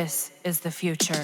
This is the future.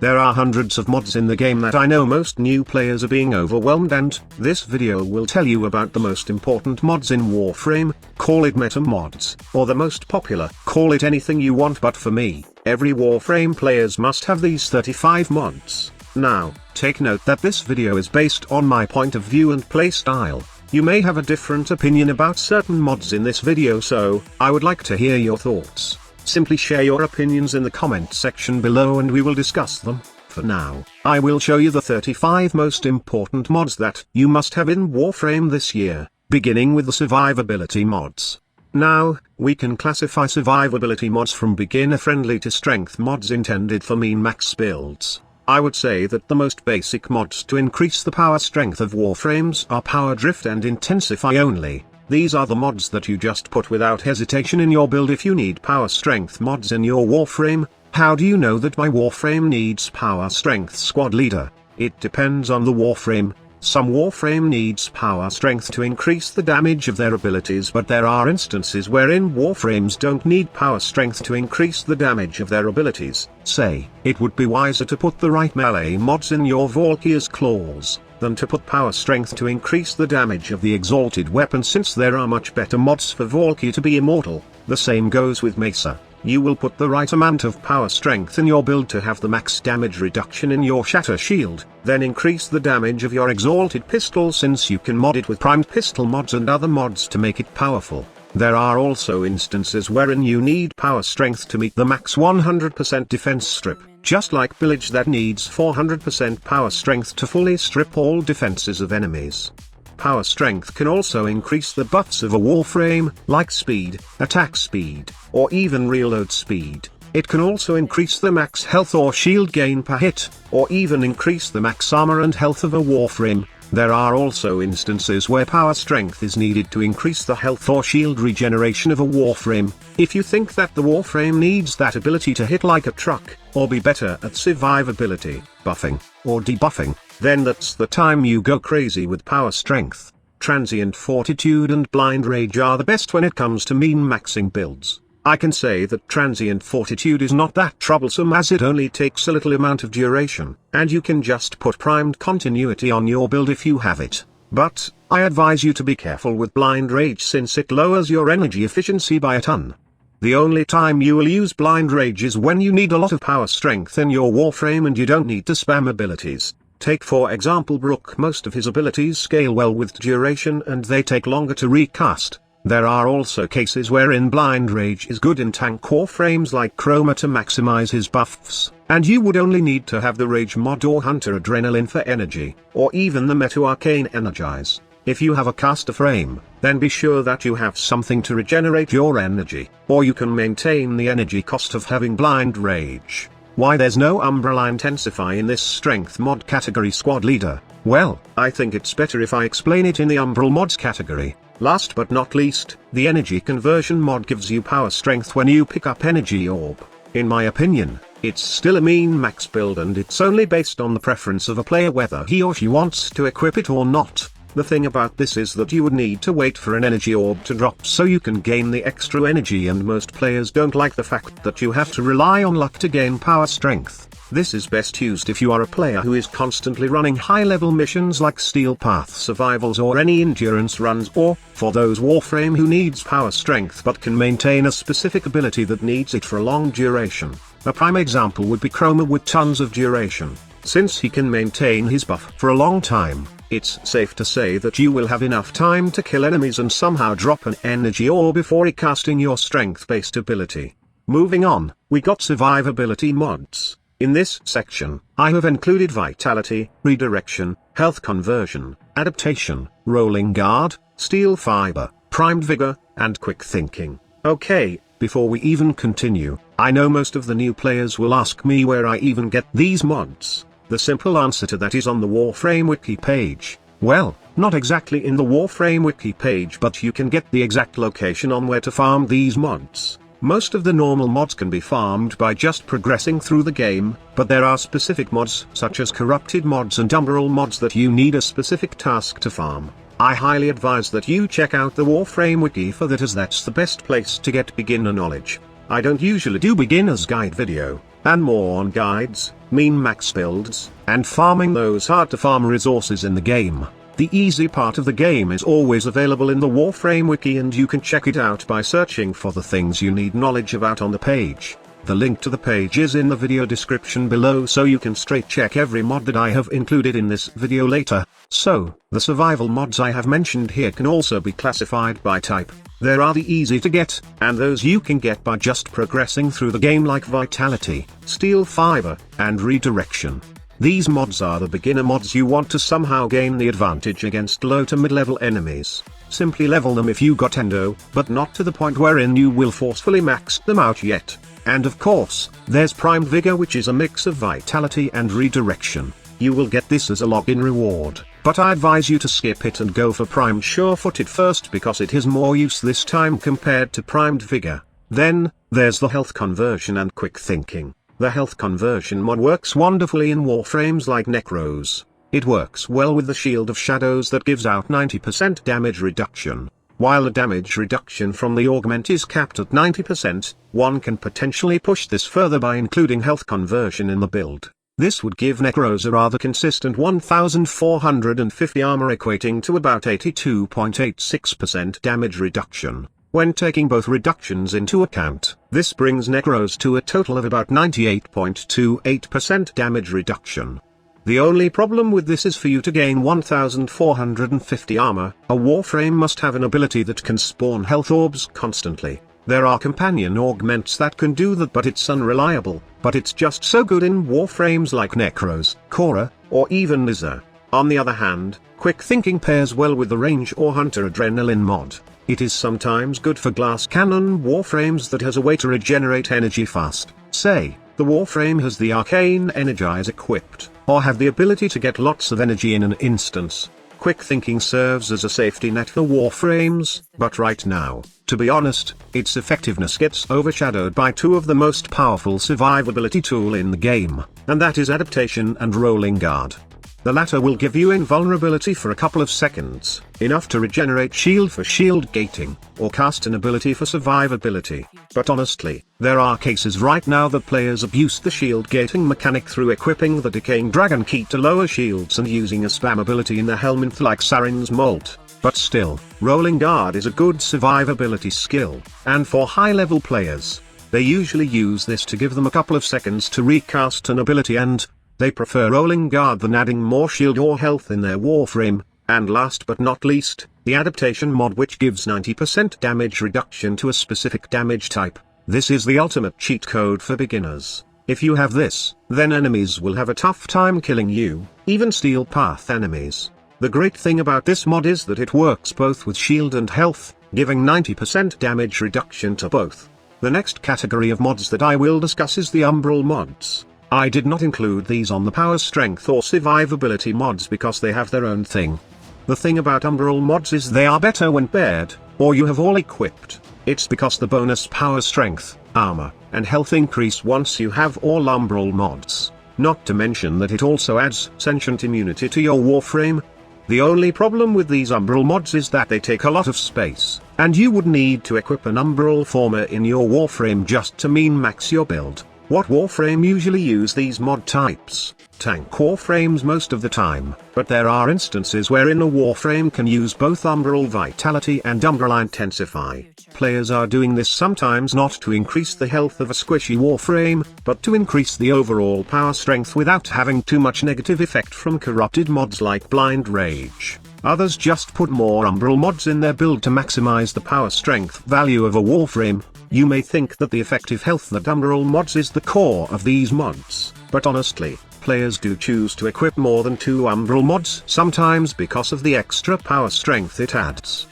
There are hundreds of mods in the game that I know most new players are being overwhelmed, and this video will tell you about the most important mods in Warframe. Call it meta mods, or the most popular. Call it anything you want, but for me, every Warframe players must have these 35 mods. Now, take note that this video is based on my point of view and playstyle. You may have a different opinion about certain mods in this video, so I would like to hear your thoughts. Simply share your opinions in the comment section below and we will discuss them. For now, I will show you the 35 most important mods that you must have in Warframe this year, beginning with the survivability mods. Now, we can classify survivability mods from beginner-friendly to strength mods intended for min-max builds. I would say that the most basic mods to increase the power strength of Warframes are Power Drift and Intensify only. These are the mods that you just put without hesitation in your build if you need power strength mods in your Warframe. How do you know that my Warframe needs power strength, squad leader? It depends on the Warframe. Some Warframe needs power strength to increase the damage of their abilities, but there are instances wherein Warframes don't need power strength to increase the damage of their abilities. Say, it would be wiser to put the right melee mods in your Valkyr's Claws than to put power strength to increase the damage of the exalted weapon, since there are much better mods for Valkyr to be immortal. The same goes with Mesa. You will put the right amount of power strength in your build to have the max damage reduction in your Shatter Shield, then increase the damage of your exalted pistol, since you can mod it with primed pistol mods and other mods to make it powerful. There are also instances wherein you need power strength to meet the max 100% defense strip, just like Village that needs 400% power strength to fully strip all defenses of enemies. Power strength can also increase the buffs of a Warframe, like speed, attack speed, or even reload speed. It can also increase the max health or shield gain per hit, or even increase the max armor and health of a Warframe. There are also instances where power strength is needed to increase the health or shield regeneration of a Warframe. If you think that the Warframe needs that ability to hit like a truck, or be better at survivability, buffing, or debuffing, then that's the time you go crazy with power strength. Transient Fortitude and Blind Rage are the best when it comes to min-maxing builds. I can say that Transient Fortitude is not that troublesome, as it only takes a little amount of duration, and you can just put primed continuity on your build if you have it. But, I advise you to be careful with Blind Rage, since it lowers your energy efficiency by a ton. The only time you will use Blind Rage is when you need a lot of power strength in your Warframe and you don't need to spam abilities. Take for example Brook. Most of his abilities scale well with duration and they take longer to recast. There are also cases wherein Blind Rage is good in tank Warframes like Chroma to maximize his buffs, and you would only need to have the Rage mod or Hunter Adrenaline for energy, or even the Metu Arcane Energize. If you have a caster frame, then be sure that you have something to regenerate your energy, or you can maintain the energy cost of having Blind Rage. Why there's no Umbral Intensify in this strength mod category, squad leader? Well, I think it's better if I explain it in the Umbral mods category. Last but not least, the energy conversion mod gives you power strength when you pick up energy orb. In my opinion, it's still a min-max build and it's only based on the preference of a player whether he or she wants to equip it or not. The thing about this is that you would need to wait for an energy orb to drop so you can gain the extra energy, and most players don't like the fact that you have to rely on luck to gain power strength. This is best used if you are a player who is constantly running high-level missions like Steel Path survivals or any endurance runs, or, for those Warframe who needs power strength but can maintain a specific ability that needs it for a long duration. A prime example would be Chroma with tons of duration. Since he can maintain his buff for a long time, it's safe to say that you will have enough time to kill enemies and somehow drop an energy orb before recasting your strength-based ability. Moving on, we got survivability mods. In this section, I have included Vitality, Redirection, Health Conversion, Adaptation, Rolling Guard, Steel Fiber, Primed Vigor, and Quick Thinking. Okay, before we even continue, I know most of the new players will ask me where I even get these mods. The simple answer to that is on the Warframe wiki page. Well, not exactly in the Warframe wiki page, but you can get the exact location on where to farm these mods. Most of the normal mods can be farmed by just progressing through the game, but there are specific mods such as corrupted mods and umbral mods that you need a specific task to farm. I highly advise that you check out the Warframe wiki for that, as that's the best place to get beginner knowledge. I don't usually do beginner's guide video, and more on guides, mean max builds, and farming those hard to farm resources in the game. The easy part of the game is always available in the Warframe wiki, and you can check it out by searching for the things you need knowledge about on the page. The link to the page is in the video description below, so you can straight check every mod that I have included in this video later. So, the survival mods I have mentioned here can also be classified by type. There are the easy to get, and those you can get by just progressing through the game, like Vitality, Steel Fiber, and Redirection. These mods are the beginner mods you want to somehow gain the advantage against low to mid-level enemies. Simply level them if you got endo, but not to the point wherein you will forcefully max them out yet. And of course, there's Primed Vigor, which is a mix of Vitality and Redirection. You will get this as a login reward, but I advise you to skip it and go for Primed Sure-Footed first, because it has more use this time compared to Primed Vigor. Then, there's the Health Conversion and Quick Thinking. The Health Conversion mod works wonderfully in Warframes like Necros. It works well with the Shield of Shadows that gives out 90% damage reduction. While the damage reduction from the augment is capped at 90%, one can potentially push this further by including Health Conversion in the build. This would give Necros a rather consistent 1450 armor, equating to about 82.86% damage reduction. When taking both reductions into account, this brings Necros to a total of about 98.28% damage reduction. The only problem with this is, for you to gain 1450 armor, a Warframe must have an ability that can spawn health orbs constantly. There are companion augments that can do that, but it's unreliable, but it's just so good in Warframes like Necros, Korra, or even Nizza. On the other hand, Quick Thinking pairs well with the Range or Hunter Adrenaline mod. It is sometimes good for glass cannon Warframes that has a way to regenerate energy fast. Say, the Warframe has the Arcane Energize equipped, or have the ability to get lots of energy in an instance. Quick Thinking serves as a safety net for Warframes, but right now, to be honest, its effectiveness gets overshadowed by two of the most powerful survivability tool in the game, and that is Adaptation and Rolling Guard. The latter will give you invulnerability for a couple of seconds, enough to regenerate shield for shield gating, or cast an ability for survivability. But honestly, there are cases right now that players abuse the shield gating mechanic through equipping the Decaying Dragon Key to lower shields and using a spam ability in the Helminth like Saren's Molt. But still, Rolling Guard is a good survivability skill, and for high-level players, they usually use this to give them a couple of seconds to recast an ability, and they prefer Rolling Guard than adding more shield or health in their Warframe. And last but not least, the Adaptation mod, which gives 90% damage reduction to a specific damage type. This is the ultimate cheat code for beginners. If you have this, then enemies will have a tough time killing you, even Steel Path enemies. The great thing about this mod is that it works both with shield and health, giving 90% damage reduction to both. The next category of mods that I will discuss is the Umbral mods. I did not include these on the power strength or survivability mods because they have their own thing. The thing about Umbral mods is they are better when paired, or you have all equipped. It's because the bonus power strength, armor, and health increase once you have all Umbral mods. Not to mention that it also adds sentient immunity to your Warframe. The only problem with these Umbral mods is that they take a lot of space, and you would need to equip an Umbral former in your Warframe just to min-max your build. What Warframe usually use these mod types? Tank Warframes most of the time, but there are instances wherein a Warframe can use both Umbral Vitality and Umbral Intensify. Players are doing this sometimes not to increase the health of a squishy Warframe, but to increase the overall power strength without having too much negative effect from corrupted mods like Blind Rage. Others just put more Umbral mods in their build to maximize the power strength value of a Warframe. You may think that the effective health that Umbral mods is the core of these mods, but honestly, players do choose to equip more than 2 Umbral mods sometimes because of the extra power strength it adds.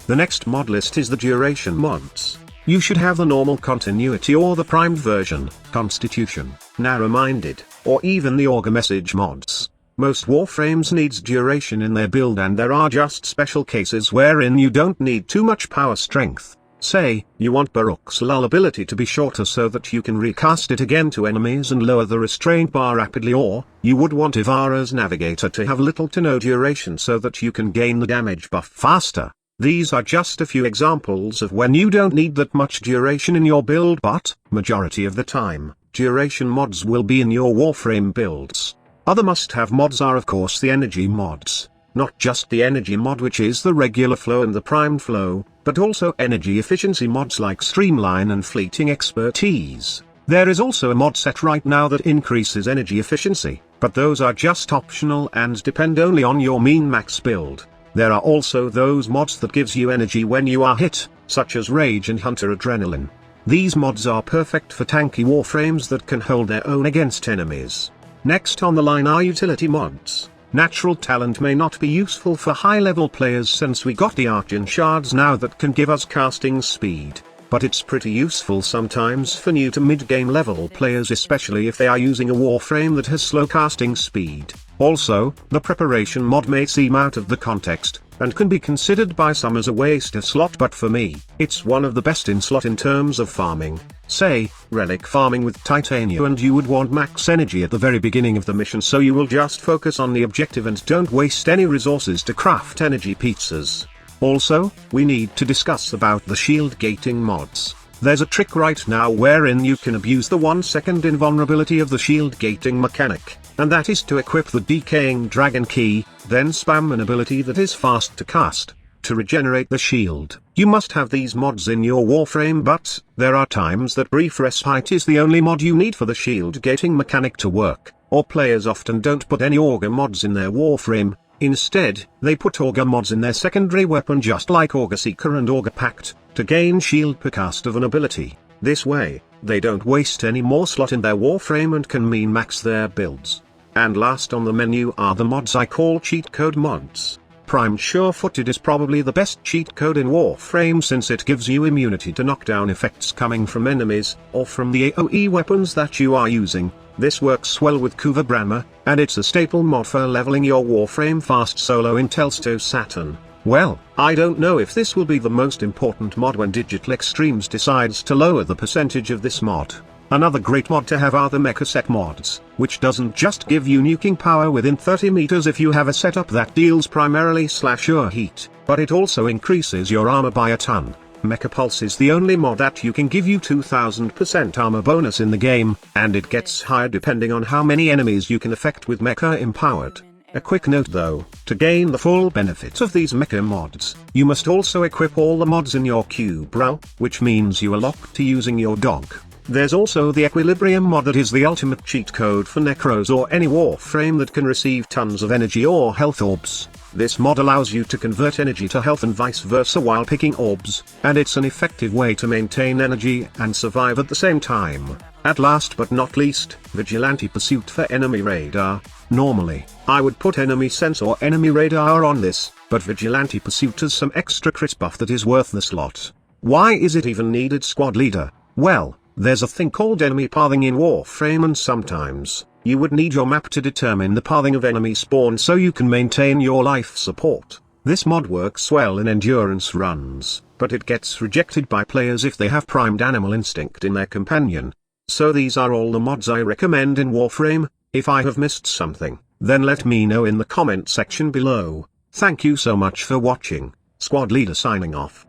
The next mod list is the duration mods. You should have the normal continuity or the primed version, constitution, narrow-minded, or even the augur message mods. Most Warframes needs duration in their build, and there are just special cases wherein you don't need too much power strength. Say, you want Baruch's lull ability to be shorter so that you can recast it again to enemies and lower the restraint bar rapidly, or, you would want Ivara's navigator to have little to no duration so that you can gain the damage buff faster. These are just a few examples of when you don't need that much duration in your build, but, majority of the time, duration mods will be in your Warframe builds. Other must-have mods are of course the energy mods. Not just the energy mod, which is the regular flow and the primed flow, but also energy efficiency mods like Streamline and Fleeting Expertise. There is also a mod set right now that increases energy efficiency, but those are just optional and depend only on your mean max build. There are also those mods that gives you energy when you are hit, such as Rage and Hunter Adrenaline. These mods are perfect for tanky warframes that can hold their own against enemies. Next on the line are utility mods. Natural talent may not be useful for high-level players since we got the Archon shards now that can give us casting speed, but it's pretty useful sometimes for new to mid-game level players, especially if they are using a warframe that has slow casting speed. Also, the preparation mod may seem out of the context, and can be considered by some as a waste of slot, but for me, it's one of the best in slot in terms of farming. Say, relic farming with titanium, and you would want max energy at the very beginning of the mission, so you will just focus on the objective and don't waste any resources to craft energy pizzas. Also, we need to discuss about the shield gating mods. There's a trick right now wherein you can abuse the 1-second invulnerability of the shield gating mechanic, and that is to equip the decaying dragon key, then spam an ability that is fast to cast. To regenerate the shield, you must have these mods in your warframe, but there are times that brief respite is the only mod you need for the shield gating mechanic to work, or players often don't put any augur mods in their warframe. Instead, they put augur mods in their secondary weapon, just like Augur Seeker and Augur Pact, to gain shield per cast of an ability. This way, they don't waste any more slot in their warframe and can min max their builds. And last on the menu are the mods I call cheat code mods. Primed Sure-Footed is probably the best cheat code in Warframe since it gives you immunity to knockdown effects coming from enemies, or from the AoE weapons that you are using. This works well with Kuva Branma, and it's a staple mod for leveling your Warframe fast solo in Telsto Saturn. Well, I don't know if this will be the most important mod when Digital Extremes decides to lower the percentage of this mod. Another great mod to have are the mecha set mods, which doesn't just give you nuking power within 30 meters if you have a setup that deals primarily /your heat, but it also increases your armor by a ton. Mecha Pulse is the only mod that you can give you 2000% armor bonus in the game, and it gets higher depending on how many enemies you can affect with mecha empowered. A quick note though, to gain the full benefit of these mecha mods, you must also equip all the mods in your Umbral, which means you are locked to using your dog. There's also the Equilibrium mod that is the ultimate cheat code for Necros or any warframe that can receive tons of energy or health orbs. This mod allows you to convert energy to health and vice versa while picking orbs, and it's an effective way to maintain energy and survive at the same time. At last but not least, Vigilante Pursuit for enemy radar. Normally, I would put enemy sense or enemy radar on this, but Vigilante Pursuit has some extra crit buff that is worth the slot. Why is it even needed, squad leader? Well, there's a thing called enemy pathing in Warframe, and sometimes, you would need your map to determine the pathing of enemy spawn so you can maintain your life support. This mod works well in endurance runs, but it gets rejected by players if they have primed Animal Instinct in their companion. So these are all the mods I recommend in Warframe. If I have missed something, then let me know in the comment section below. Thank you so much for watching. Squad leader signing off.